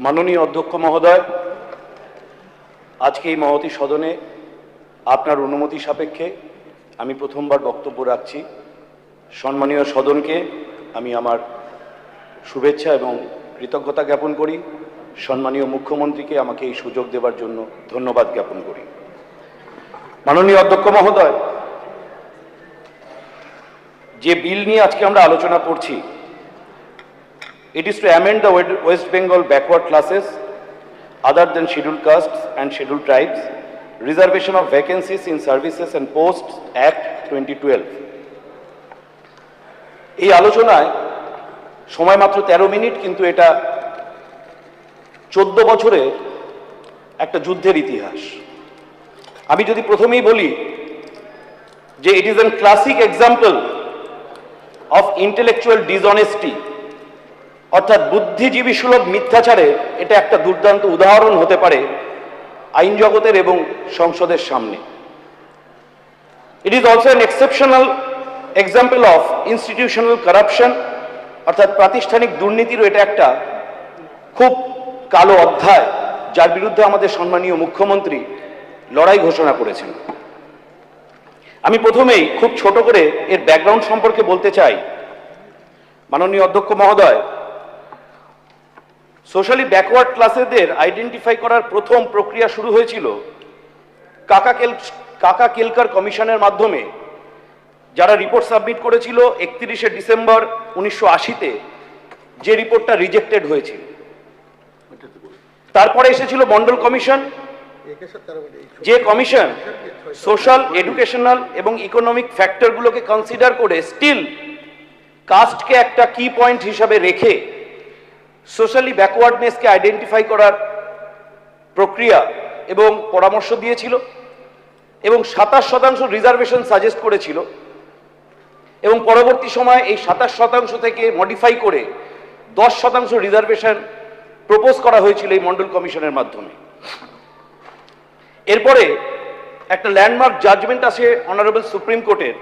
মাননীয় অধ্যক্ষ মহোদয়, আজকে এই মহতী সদনে আপনার অনুমতি সাপেক্ষে আমি প্রথমবার বক্তব্য রাখছি। সম্মানীয় সদনকে আমি আমার শুভেচ্ছা এবং কৃতজ্ঞতা জ্ঞাপন করি। সম্মানীয় মুখ্যমন্ত্রীকে আমাকে এই সুযোগ দেওয়ার জন্য ধন্যবাদ জ্ঞাপন করি। মাননীয় অধ্যক্ষ মহোদয়, যে বিল নিয়ে আজকে আমরা আলোচনা করছি, it is to amend the West Bengal backward classes other than scheduled castes and scheduled tribes, reservation of vacancies in services and posts Act 2012. এই আলোচনায় সময় মাত্র 13 মিনিট, কিন্তু এটা 14 বছরে একটা যুদ্ধের ইতিহাস। আমি যদি প্রথমেই বলি যে it is a classic example of intellectual dishonesty, অর্থাৎ বুদ্ধিজীবী সুলভ মিথ্যাচারের এটা একটা দুর্দান্ত উদাহরণ হতে পারে আইন জগতের এবং সংসদের সামনে। It is also an exceptional example of institutional corruption, অর্থাৎ প্রাতিষ্ঠানিক দুর্নীতিরও এটা একটা খুব কালো অধ্যায়, যার বিরুদ্ধে আমাদের সম্মানীয় মুখ্যমন্ত্রী লড়াই ঘোষণা করেছেন। আমি প্রথমেই খুব ছোট করে এর ব্যাকগ্রাউন্ড সম্পর্কে বলতে চাই। মাননীয় অধ্যক্ষ মহোদয়, সোশ্যালি ব্যাকওয়ার্ড ক্লাসেদের আইডেন্টিফাই করার প্রথম প্রক্রিয়া শুরু হয়েছিল কাকা কেলকার কমিশনের মাধ্যমে, যারা রিপোর্ট সাবমিট করেছিল 31শে ডিসেম্বর 1980-তে, যে রিপোর্টটা রিজেক্টেড হয়েছিল। তারপরে এসেছিল মন্ডল কমিশন, যে কমিশন সোশ্যাল, এডুকেশনাল এবং ইকোনমিক ফ্যাক্টরগুলোকে কনসিডার করে স্টিল কাস্টকে একটা কি পয়েন্ট হিসাবে রেখে সোশ্যালি ব্যাকওয়ার্ডনেসকে আইডেন্টিফাই করার প্রক্রিয়া এবং পরামর্শ দিয়েছিল, এবং 27% রিজার্ভেশন সাজেস্ট করেছিল, এবং পরবর্তী সময়ে এই 27% থেকে মডিফাই করে 10% রিজার্ভেশন প্রপোজ করা হয়েছিল এই মন্ডল কমিশনের মাধ্যমে। এরপরে একটা ল্যান্ডমার্ক জাজমেন্ট আসে অনারেবল সুপ্রিম কোর্টের,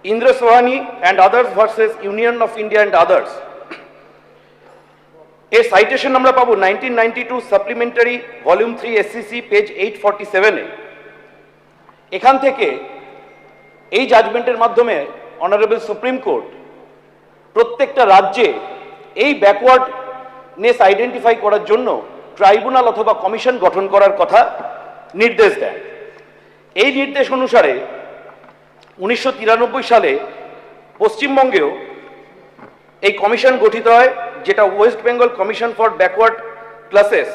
Indra Sawhney and others versus Union of India and others. এর সাইটেশন আমরা পাবো 1992 সাপ্লিমেন্টারি ভলিউম 3 এসসিসি পেজ 847-এ। এখান থেকে এই জাজমেন্টের মাধ্যমে অনারেবল সুপ্রিম কোর্ট প্রত্যেকটা রাজ্যে এই ব্যাকওয়ার্ডনেস আইডেন্টিফাই করার জন্য ট্রাইব্যুনাল অথবা কমিশন গঠন করার কথা নির্দেশ দেন। এই নির্দেশ অনুসারে 1993 সালে পশ্চিমবঙ্গেও এই কমিশন গঠিত হয়, যেটা West Bengal commission for backward classes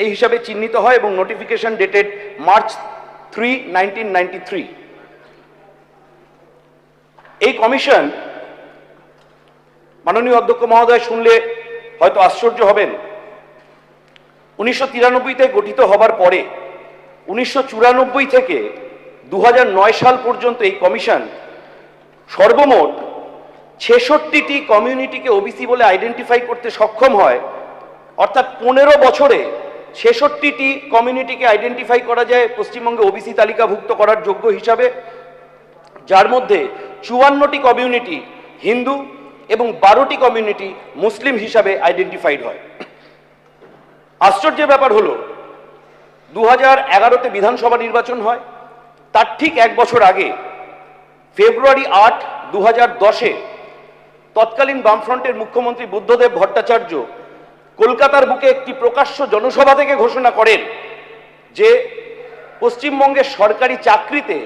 এই হিসাবে চিহ্নিত হয়, এবং নোটিফিকেশন ডেটেড মার্চ 3, 1993। এই কমিশন, মাননীয় অধ্যক্ষ মহোদয় শুনলে হয়তো আশ্চর্য হবেন, 1993-তে গঠিত হবার পরে 1994 থেকে 2009 সাল পর্যন্ত এই কমিশন সর্বমোট 66টি কমিউনিটিকে ওবিসি বলে আইডেন্টিফাই করতে সক্ষম হয়। অর্থাৎ 15 বছরে 66টি কমিউনিটিকে আইডেন্টিফাই করা যায় পশ্চিমবঙ্গে ওবিসি তালিকাভুক্ত করার যোগ্য হিসাবে, যার মধ্যে 54টি কমিউনিটি হিন্দু এবং 12টি কমিউনিটি মুসলিম হিসাবে আইডেন্টিফাইড হয়। আশ্চর্যের ব্যাপার হলো 2011-তে বিধানসভা নির্বাচন হয়, তার ঠিক এক বছর আগে ফেব্রুয়ারি 8, 2010-এ তৎকালীন বামফ্রন্টের মুখ্যমন্ত্রী বুদ্ধদেব ভট্টাচার্য কলকাতার বুকে একটি প্রকাশ্য জনসভা থেকে ঘোষণা করেন যে পশ্চিমবঙ্গের সরকারি চাকরিতে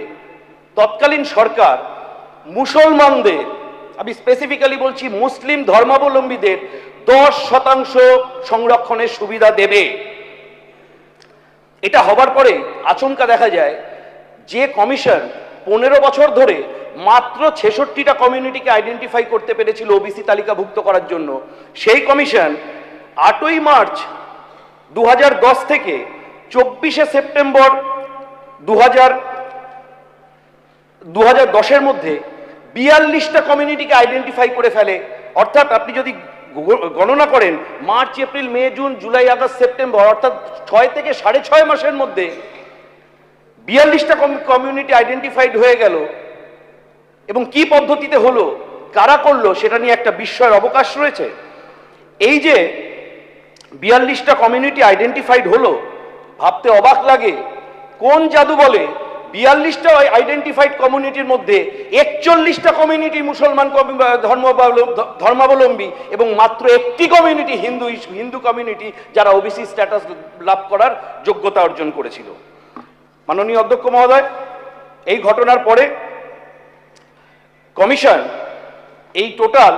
তৎকালীন সরকার মুসলমানদের, আমি স্পেসিফিক্যালি বলছি মুসলিম ধর্মাবলম্বীদের 10% সংরক্ষণের সুবিধা দেবে। এটা হবার পরে আচমকা দেখা যায় যে কমিশন 15 বছর ধরে মাত্র 66টা কমিউনিটিকে আইডেন্টিফাই করতে পেরেছিল ওবিসি তালিকাভুক্ত করার জন্য, সেই কমিশন 8ই মার্চ 2010 থেকে 24শে সেপ্টেম্বর 2010-এর মধ্যে 42টা কমিউনিটিকে আইডেন্টিফাই করে ফেলে। অর্থাৎ আপনি যদি গণনা করেন মার্চ, এপ্রিল, মে, জুন, জুলাই, আগস্ট, সেপ্টেম্বর, অর্থাৎ 6 থেকে 6.5 মাসের মধ্যে 42টা কমিউনিটি আইডেন্টিফাইড হয়ে গেল। এবং কি পদ্ধতিতে হলো, কারা করলো, সেটা নিয়ে একটা বিস্ময়ের অবকাশ রয়েছে। এই যে 42টা কমিউনিটি আইডেন্টিফাইড হলো, ভাবতে অবাক লাগে কোন জাদু বলে 42টা আইডেন্টিফাইড কমিউনিটির মধ্যে 41টা কমিউনিটি মুসলমান ধর্মাবলম্বী এবং মাত্র একটি কমিউনিটি হিন্দু কমিউনিটি যারা ওবিসি স্ট্যাটাস লাভ করার যোগ্যতা অর্জন করেছিল। মাননীয় অধ্যক্ষ মহোদয়, এই ঘটনার পরে কমিশন এই টোটাল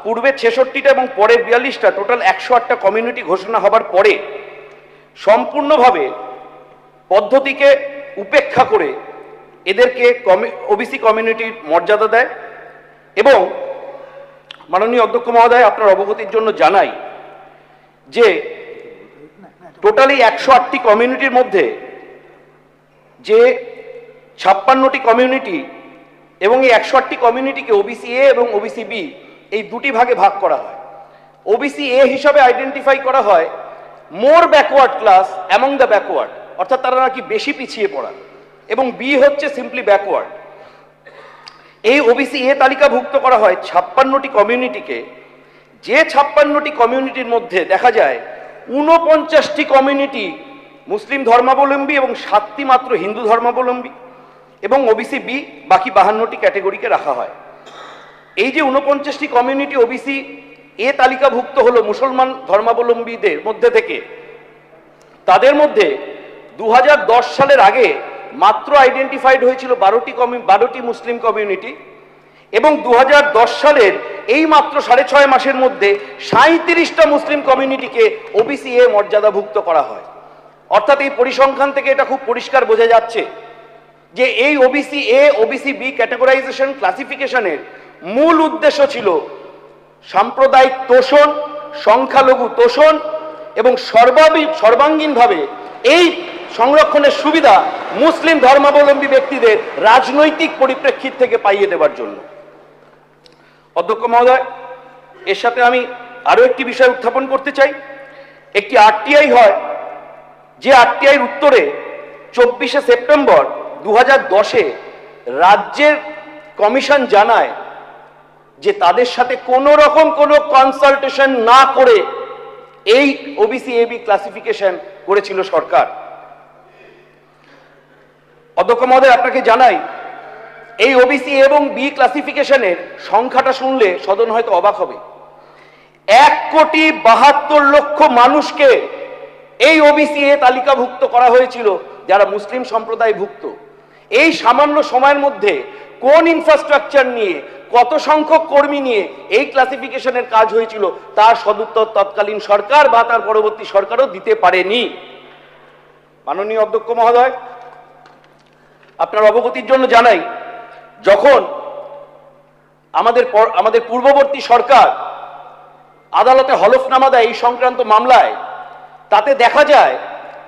পূর্বে 66টা এবং পরের 42টা টোটাল 108টা কমিউনিটি ঘোষণা হবার পরে সম্পূর্ণভাবে পদ্ধতিকে উপেক্ষা করে এদেরকে ওবিসি কমিউনিটির মর্যাদা দেয়। এবং মাননীয় অধ্যক্ষ মহোদয়, আপনার অবগতির জন্য জানাই যে টোটালি 108টি কমিউনিটির মধ্যে যে 56টি কমিউনিটি এবং এই 108টি কমিউনিটিকে ওবিসি এ এবং ওবিসি বি এই দুটি ভাগে ভাগ করা হয়। ওবিসি এ হিসাবে আইডেন্টিফাই করা হয় মোর backward class among the backward, অর্থাৎ তারা নাকি বেশি পিছিয়ে পড়া, এবং বি হচ্ছে সিম্পলি ব্যাকওয়ার্ড। এই ওবিসি এ তালিকাভুক্ত করা হয় 56টি কমিউনিটিকে, যে 56টি কমিউনিটির মধ্যে দেখা যায় 49টি কমিউনিটি মুসলিম ধর্মাবলম্বী এবং 7টি মাত্র হিন্দু ধর্মাবলম্বী, এবং ওবিসি বি বাকি 52টি ক্যাটেগরিকে রাখা হয়। এই যে 49টি কমিউনিটি ওবিসি এ তালিকাভুক্ত হলো মুসলমান ধর্মাবলম্বীদের মধ্যে থেকে, তাদের মধ্যে 2010 সালের আগে মাত্র আইডেন্টিফাইড হয়েছিল 12টি মুসলিম কমিউনিটি, এবং 2010 সালের এই মাত্র 6.5 মাসের মধ্যে 37টা মুসলিম কমিউনিটিকে ওবিসি এ মর্যাদাভুক্ত করা হয়। অর্থাৎ এই পরিসংখ্যান থেকে এটা খুব পরিষ্কার বোঝা যাচ্ছে যে এই ওবিসি এ ওবিসি বি ক্যাটেগরাইজেশন ক্লাসিফিকেশনের মূল উদ্দেশ্য ছিল সাম্প্রদায়িক তোষণ, সংখ্যালঘু তোষণ এবং সর্বাঙ্গীনভাবে এই সংরক্ষণের সুবিধা মুসলিম ধর্মাবলম্বী ব্যক্তিদের রাজনৈতিক পরিপ্রেক্ষিত থেকে পাইয়ে দেওয়ার জন্য। অধ্যক্ষ মহোদয়, এর সাথে আমি আরো একটি বিষয় উত্থাপন করতে চাই। একটি আরটিআই হয়, যে আরটিআইয়ের উত্তরে 24শে সেপ্টেম্বর 2010-এ রাজ্যের কমিশন জানায় যে তাদের সাথে কোনো রকম কোনো কনসালটেশন না করে এই ওবিসি এবি ক্লাসিফিকেশন করেছিল সরকার। অধ্যক্ষ মহোদয়, আপনাকে জানাই এই ওবিসি এবং বি ক্লাসিফিকেশনের সংখ্যাটা শুনলে সদন হয়তো অবাক হবে। 1,72,00,000 মানুষকে এই ওবিসি এ তালিকাভুক্ত করা হয়েছিল যারা মুসলিম সম্প্রদায়ভুক্ত। এই সামান্য সময়ের মধ্যে কোন ইনফ্রাস্ট্রাকচার নিয়ে, কত সংখ্যক কর্মী নিয়ে এই ক্লাসিফিকেশনের কাজ হয়েছিল তার সদুত্তর তৎকালীন সরকার বা তার পরবর্তী সরকারও দিতে পারেনি। মাননীয় অধ্যক্ষ মহোদয়, আপনার অবগতির জন্য জানাই, যখন আমাদের পূর্ববর্তী সরকার আদালতে হলফনামা দেয় এই সংক্রান্ত মামলায়, তাতে দেখা যায়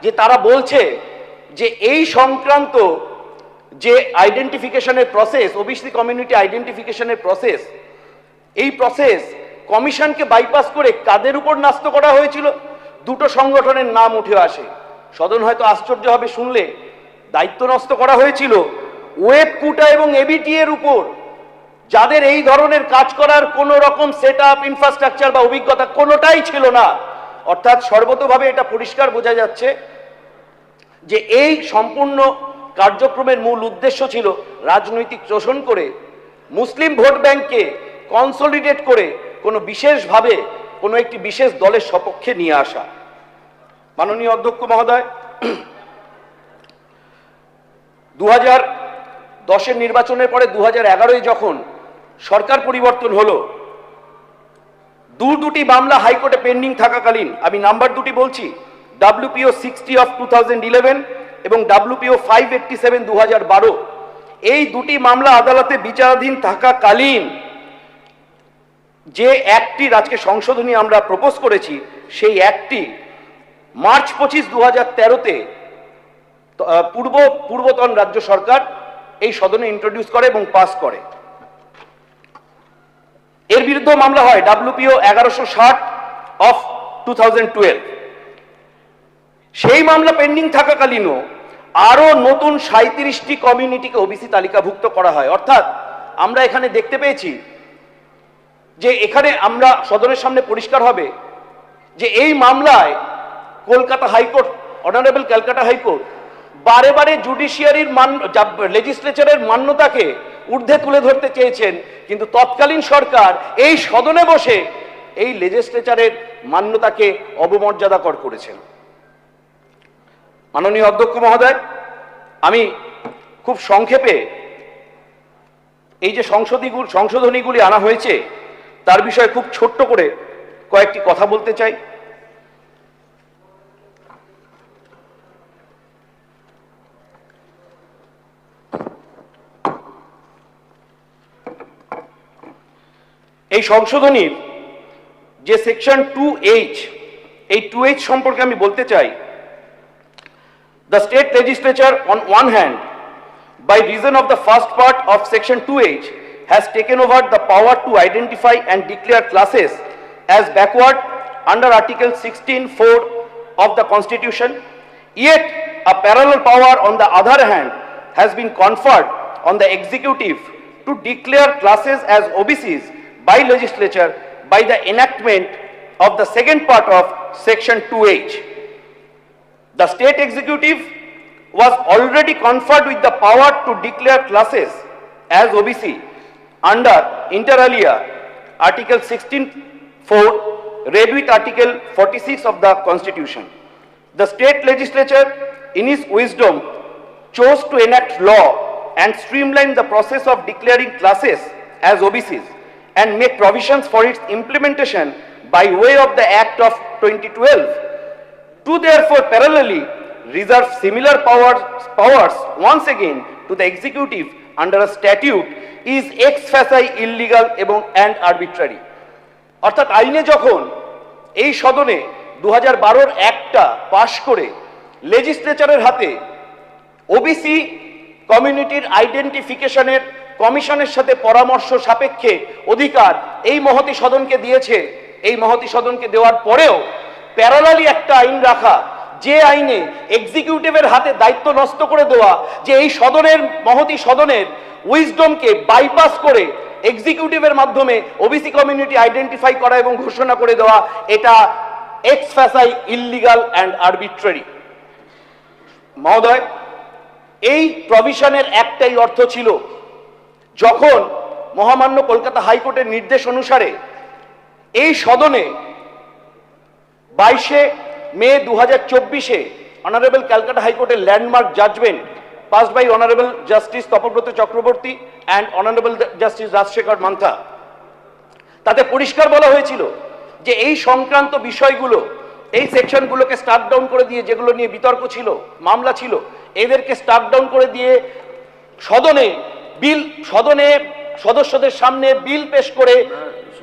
যে তারা বলছে যে এই সংক্রান্ত যে আইডেন্টিফিকেশনের প্রসেস, ওবিসি কমিউনিটি আইডেন্টিফিকেশনের প্রসেস, এই প্রসেস কমিশনকে বাইপাস করে কাদের উপর ন্যস্ত করা হয়েছিল? দুটো সংগঠনের নাম উঠে আসে। সদন হয়তো আশ্চর্য হবে শুনলে, দায়িত্ব ন্যস্ত করা হয়েছিল ওয়েব কুটা এবং এবিটি এর উপর, যাদের এই ধরনের কাজ করার কোনো রকম সেট আপ, ইনফ্রাস্ট্রাকচার বা অভিজ্ঞতা কোনোটাই ছিল না। অর্থাৎ সর্বতোভাবে এটা পরিষ্কার বোঝা যাচ্ছে যে এই সম্পূর্ণ কার্যক্রমের মূল উদ্দেশ্য ছিল রাজনৈতিক শোষণ করে মুসলিম ভোট ব্যাংককে কনসলিডেট করে কোনো বিশেষভাবে কোনো একটি বিশেষ দলের সপক্ষে নিয়ে আসা। মাননীয় অধ্যক্ষ মহোদয়, 2010-এর নির্বাচনের পরে 2011-য় যখন সরকার পরিবর্তন হলো, দুটি মামলা হাইকোর্টে পেন্ডিং থাকাকালীন, আমি নাম্বার দুটি বলছি, WPO 60 অফ 2011 এবং WPO 587 2012, এই দুটি মামলা আদালতে বিচারাধীন থাকাকালীন যে অ্যাক্টটির আজকে সংশোধনী আমরা প্রপোজ করেছি, সেই অ্যাক্টটি মার্চ 25, 2013-তে পূর্বতন রাজ্য সরকার এই সদনে ইন্ট্রোডিউস করে এবং পাস করে। এর বিরুদ্ধে মামলা হয় WPO 1160 অফ 2012। সেই মামলা পেন্ডিং থাকাকালীনও আরো নতুন 37টি কমিউনিটিকে ওবিসি তালিকাভুক্ত করা হয়। অর্থাৎ আমরা এখানে দেখতে পেয়েছি যে এখানে আমরা সদনের সামনে পরিষ্কার হবে যে এই মামলায় Kolkata high court, honourable Calcutta high court বারে বারে জুডিশিয়ারির লেজিসলেচারের মান্যতাকে ঊর্ধ্বে তুলে ধরতে চেয়েছেন, কিন্তু তৎকালীন সরকার এই সদনে বসে এই লেজিসলেচারের মান্যতাকে অবমর্যাদাকর করেছেন। মাননীয় অধ্যক্ষ মহোদয়, আমি খুব সংক্ষেপে এই যে সংশোধনীগুলি আনা হয়েছে তার বিষয়ে খুব ছোট্ট করে কয়েকটি কথা বলতে চাই। এই সংশোধনীর যে সেকশন 2H, এই 2H সম্পর্কে আমি বলতে চাই। The state legislature on one hand, by reason of the first part of section 2H, has taken over the power to identify and declare classes as backward under article 16(4) of the constitution, yet a parallel power on the other hand has been conferred on the executive to declare classes as OBCs by legislature by the enactment of the second part of section 2H. The state executive was already conferred with the power to declare classes as OBC under inter alia article 16(4) read with article 46 of the constitution. The state legislature in its wisdom chose to enact law and streamline the process of declaring classes as OBCs and make provisions for its implementation by way of the Act of 2012. To therefore parallelly reserve similar powers once again to the executive under a statute is ex facie illegal and arbitrary. অর্থাৎ আইনে যখন এই সদনে 2012-র অ্যাক্টটা পাশ করে লেজিসলেচারের হাতে OBC কমিউনিটির আইডেন্টিফিকেশনের কমিশনের সাথে পরামর্শ সাপেক্ষে অধিকার এই মহতি সদনকে দিয়েছে, এই মহতি সদনকে দেওয়ার পরেও প্যারালালি একটা আইন রাখা, যে আইনে এক্সিকিউটিভের হাতে দায়িত্ব নষ্ট করে দেওয়া, যে এই সদনের মহতি সদনের উইজডমকে বাইপাস করে এক্সিকিউটিভের মাধ্যমে ওবিসি কমিউনিটি আইডেন্টিফাই করা এবং ঘোষণা করে দেওয়া, এটা x FSSAI illegal and arbitrary. মহোদয়, এই প্রভিশনের একটাই অর্থ ছিল, যখন মহামান্য কলকাতা হাইকোর্টের নির্দেশ অনুসারে এই সদনে 22 মে 2024-এ অনারেবল ক্যালকাটা হাইকোর্টের landmark judgement passed by Honorable Justice Tapabrata Chakraborty and Honorable Justice Rajasekhar Mantha, তাতে পরিষ্কার বলা হয়েছিল যে এই সংক্রান্ত বিষয়গুলো, এই সেকশনগুলোকে স্টার্ট ডাউন করে দিয়ে, যেগুলো নিয়ে বিতর্ক ছিল, মামলা ছিল, এদেরকে স্টার্ট ডাউন করে দিয়ে সদনে সদস্যদের সামনে বিল পেশ করে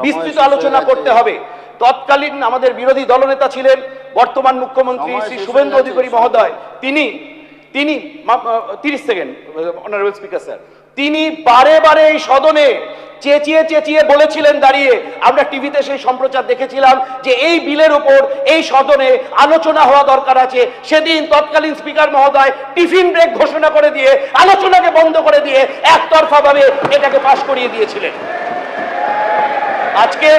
বিস্তৃত আলোচনা করতে হবে। তৎকালীন আমাদের বিরোধী দলনেতা ছিলেন বর্তমান মুখ্যমন্ত্রী শ্রী শুভেন্দু অধিকারী মহোদয়। তিনি 30 সেকেন্ড অনারেবল স্পিকার স্যার, তিনি বারে বারে এই সদনে চেঁচিয়ে বলেছিলেন দাঁড়িয়ে, আমরা টিভিতে সেই সম্প্রচার দেখেছিলাম, যে এই বিলের উপর এই সদনে আলোচনা হওয়া দরকার আছে। সেদিন তৎকালীন স্পিকার মহোদয় টিফিন ব্রেক ঘোষণা করে দিয়ে আলোচনাকে বন্ধ করে দিয়ে একতরফা ভাবে এটাকে পাশ করিয়ে দিয়েছিলেন। আজকে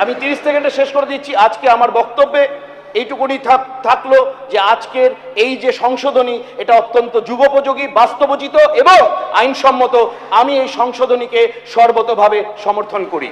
আমি 30 সেকেন্ডে শেষ করে দিচ্ছি। আজকে আমার বক্তব্যে এইটুকুনি থাকলো যে আজকের এই যে সংশোধনী, এটা অত্যন্ত যুগোপযোগী, বাস্তবোচিত এবং আইনসম্মত। আমি এই সংশোধনীকে সর্বতোভাবে সমর্থন করি।